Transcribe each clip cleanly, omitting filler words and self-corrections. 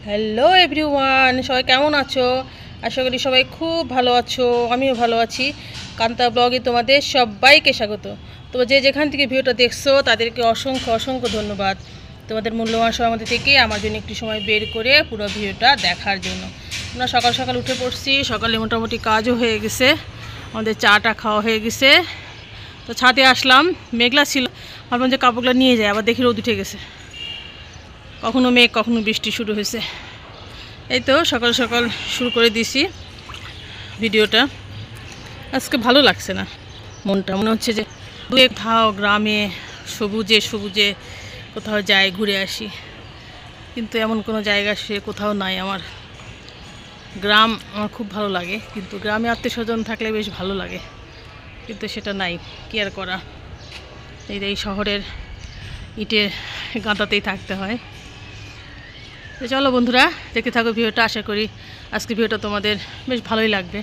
Hello everyone, সবাই কেমন আছো? আশা করি সবাই খুব ভালো আছো। আমিও ভালো আছি। কান্তা ব্লগে তোমাদের সবাইকে স্বাগত। তো যে যেখান থেকে ভিডিওটা দেখছো তাদেরকে অসংখ্য অসংখ্য ধন্যবাদ। তোমাদের মূল্যবান সময় মধ্যে থেকে আমার জন্য একটু সময় বের করে পুরো ভিডিওটা দেখার জন্য। আমরা সকাল সকাল উঠে পড়ছি, সকালে মোটামুটি কাজও হয়ে গেছে, আমাদের চাটা খাওয়া হয়ে গেছে। তো ছাদে আসলাম, মেঘলা ছিল, ভাবলাম যে কাপড়গুলো নিয়ে যায়, আবার দেখি রোদ উঠে গেছে। কখনো মেঘ কখনো বৃষ্টি শুরু হয়েছে। এই তো সকাল সকাল শুরু করে দিছি ভিডিওটা। আজকে ভালো লাগছে না, মনটা মনে হচ্ছে যে কোথাও গ্রামে সবুজে সবুজে কোথাও যাই, ঘুরে আসি, কিন্তু এমন কোনো জায়গা সে কোথাও নাই। আমার গ্রাম আমার খুব ভালো লাগে, কিন্তু গ্রামে আত্মীয় স্বজন থাকলে বেশ ভালো লাগে, কিন্তু সেটা নাই, কি আর করা। এই শহরের ইটের গাঁদাতেই থাকতে হয়। তো চলো বন্ধুরা, দেখতে থাকো ভিডিওটা। আশা করি আজকে ভিডিওটা তোমাদের বেশ ভালোই লাগবে।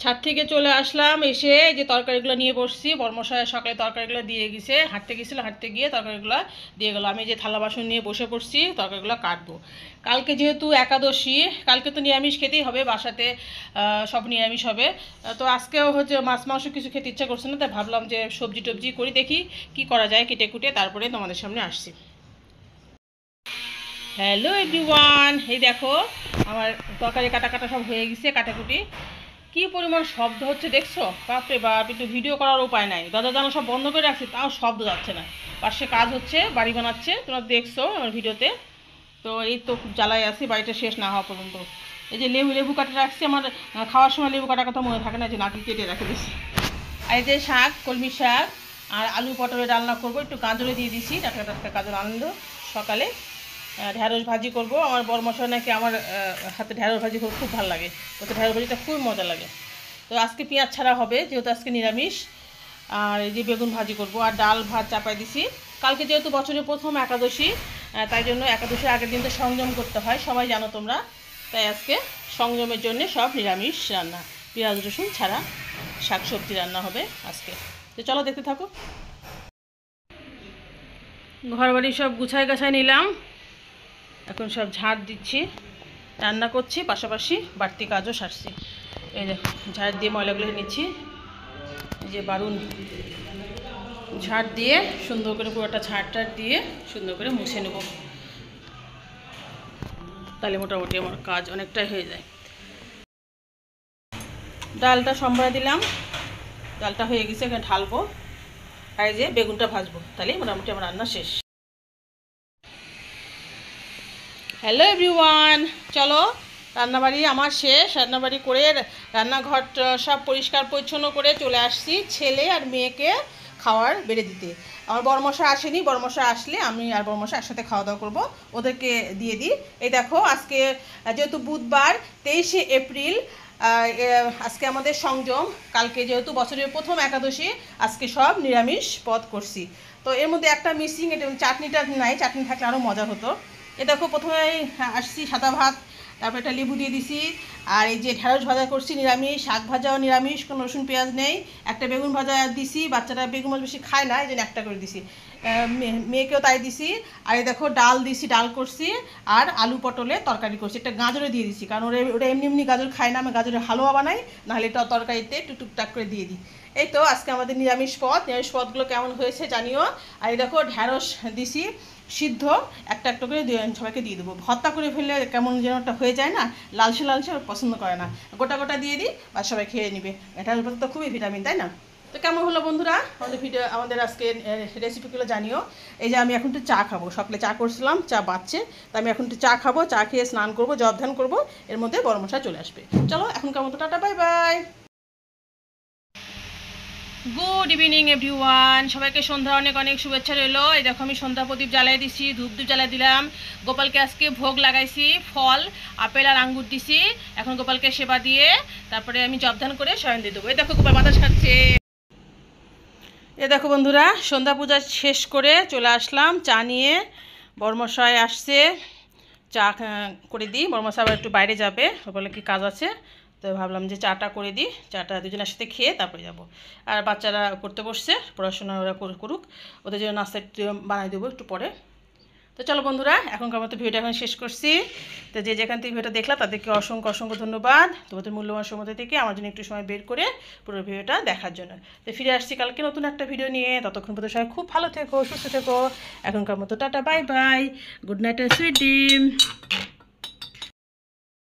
ছাদ থেকে চলে আসলাম, এসে যে তরকারিগুলো নিয়ে বসছি। বর্মশায় সকালে তরকারিগুলো দিয়ে গেছে, হাঁটতে গেছিলো, হাঁটতে গিয়ে তরকারিগুলো দিয়ে গেলো। আমি যে থালা বাসন নিয়ে বসে পড়ছি তরকারিগুলো কাটবো। কালকে যেহেতু একাদশী, কালকে তো নিরামিষ খেতেই হবে, বাসাতে সব নিরামিষ হবে। তো আজকেও হচ্ছে মাছ মাংস কিছু খেতে ইচ্ছা করছে না, তাই ভাবলাম যে সবজি টবজি করি, দেখি কি করা যায়, কেটে কুটে তারপরে তোমাদের সামনে আসছি। হ্যালো এভরিওয়ান, এই দেখো আমার তরকারি কাটা কাটা সব হয়ে গেছে, কাটাকুটি। কি পরিমাণ শব্দ হচ্ছে দেখছো? বাপরে বাপ, একটু ভিডিও করার উপায় নাই, দরজা জানা সব বন্ধ করে রাখছি, তাও শব্দ যাচ্ছে না। পাশে কাজ হচ্ছে, বাড়ি বানাচ্ছে, তোমরা দেখছো আমার ভিডিওতে। তো এই তো খুব জ্বালায় আছি, বাড়িটা শেষ না হওয়া পর্যন্ত। এই যে লেবু কাটা রাখছি, আমার খাওয়ার সময় লেবু কাটার কথা মনে থাকে না, যে নাকি কেটে রেখে দিচ্ছি। আর এই যে শাক, কলমি শাক আর আলু পটলের রান্না করবো, একটু গাজরে দিয়ে দিছি, টাটকা টাটকা গাজর আনন্দ। সকালে ঢ্যাঁড়স ভাজি করব। আমার বড় মশলা নাকি আমার হাতে ঢ্যাঁড়স ভাজি খুব ভালো লাগে, ওতে ঢ্যাঁড়স ভাজিটা খুব মজা লাগে। তো আজকে পেঁয়াজ ছাড়া হবে, যেহেতু আজকে নিরামিষ। আর এই যে বেগুন ভাজি করব, আর ডাল ভাত চাপাই দিছি। কালকে যেহেতু বছরের প্রথম একাদশী, তাই জন্য একাদশীর আগের দিন তো সংযম করতে হয়, সবাই জানো তোমরা। তাই আজকে সংযমের জন্য সব নিরামিষ রান্না, পেঁয়াজ রসুন ছাড়া শাক সবজি রান্না হবে আজকে। তো চলো দেখতে থাকো। ঘর বাড়ি সব গুছাই গাছাই নিলাম, এখন সব ঝাড় দিচ্ছি, রান্না করছি, পাশাপাশি বাড়তি কাজও সারছি। এই দেখো ঝাড় দিয়ে ময়লাগুলো নিচ্ছি, এই যে বারুন ঝাড় দিয়ে সুন্দর করে পুরোটা ঝাড় দিয়ে সুন্দর করে মুছে নেব, তাহলে মোটামুটি আমার কাজ অনেকটাই হয়ে যায়। ডালটা সম্বারে দিলাম, ডালটা হয়ে গেছে, এখানে ঢালবো। আর এই যে বেগুনটা ভাজবো, তাহলে মোটামুটি আমার রান্না শেষ। হ্যালো এভরিওয়ান, চলো রান্নাবাড়ি আমার শেষ। রান্নাবাড়ি করে রান্নাঘর সব পরিষ্কার পরিচ্ছন্ন করে চলে আসছি ছেলে আর মেয়েকে খাওয়ার বেড়ে দিতে। আমার বড়মশা আসেনি, বড়মশা আসলে আমি আর বড়মশা একসাথে খাওয়া দাওয়া করবো, ওদেরকে দিয়ে দিই। এই দেখো আজকে যেহেতু বুধবার 23শে এপ্রিল, আজকে আমাদের সংযম। কালকে যেহেতু বছরের প্রথম একাদশী, আজকে সব নিরামিষ পদ করছি। তো এর মধ্যে একটা মিসিং, এটা চাটনিটা নাই, চাটনি থাকলে আরও মজা হতো। এ দেখো প্রথমেই আসছি সাদা ভাত, তারপর একটা লেবু দিয়ে দিছি। আর এই যে ঢ্যাঁড়স ভাজা করছি নিরামিষ, শাক ভাজাও নিরামিষ, কোনো রসুন পেঁয়াজ নেই। একটা বেগুন ভাজা দিছি, বাচ্চারা বেগুন মাছ বেশি খায় না, এই জন্য একটা করে দিছি, মেয়েকেও তাই দিছি। আর এই দেখো ডাল দিছি, ডাল করছি, আর আলু পটলে তরকারি করছি, একটা গাজরে দিয়ে দিছি, কারণ ওটা এমনি এমনি গাজর খায় না, আমি গাজরের হালুয়া বানাই, নাহলে এটা তরকারিতে একটু টুকটাক করে দিয়ে দিই। এই তো আজকে আমাদের নিরামিষ পদ। নিরামিষ পদগুলো কেমন হয়েছে জানিও। আর এই দেখো ঢ্যাঁড়স দিছি সিদ্ধ, একটা একটা করে সবাইকে দিয়ে দেবো। ভর্তা করে ফেললে কেমন যেন একটা হয়ে যায় না, লালচে লালচে পছন্দ করে না, গোটা গোটা দিয়ে দিই, আর সবাই খেয়ে নিবে। ঢ্যাঁড়স ভাত তো খুবই ভিটামিন, তাই না? তো কেমন হলো বন্ধুরা আমাদের আজকে রেসিপিগুলো জানিও। এই যে আমি এখন একটু চা খাবো, সকালে চা করছিলাম, চা বাচ্চে, তো আমি এখন একটু চা খাবো, চা খেয়ে স্নান করবো, জব ধ্যান করবো, এর মধ্যে বড় মশা চলে আসবে। চলো এখনকার মতো tata, bye bye. Good evening everyone, সবাইকে সন্ধ্যা অনেক অনেক শুভেচ্ছা রইলো। এই দেখো আমি সন্ধ্যা প্রদীপ জ্বালাই দিছি, ধূপ জ্বালাই দিলাম, গোপালকে আজকে ভোগ লাগাইছি, ফল আপেল আর আঙ্গুর দিছি। এখন গোপালকে সেবা দিয়ে তারপরে আমি জবধান করে শয়ন দিয়ে দেবো। এই দেখো গোপাল বাতাস খাচ্ছে। এ দেখো বন্ধুরা, সন্ধ্যা পূজা শেষ করে চলে আসলাম চা নিয়ে। বড়মশাই আসছে, চা করে দিই, বড়মশাই আবার একটু বাইরে যাবে, বলে কি কাজ আছে, তো তো ভাবলাম যে চাটা করে দিই, চাটা দুজনের সাথে খেয়ে তারপরে যাব। আর বাচ্চারা পড়তে বসছে, পড়াশোনা ওরা করুক, ওদের জন্য নাস্তা বানাই দেবো একটু পরে। তো চলো বন্ধুরা, এখনকার মতো ভিডিওটা এখন শেষ করছি। তো যে যেখান থেকে ভিডিওটা দেখলাম তাদেরকে অসংখ্য অসংখ্য ধন্যবাদ তোমাদের মূল্যবান সময় থেকে আমার জন্য একটু সময় বের করে পুরো ভিডিওটা দেখার জন্য। তো ফিরে আসছি কালকে নতুন একটা ভিডিও নিয়ে। ততক্ষণ পর্যন্ত সবাই খুব ভালো থেকো, সুস্থ থেকো। এখনকার মতো tata, bye bye, good night, sweet dream.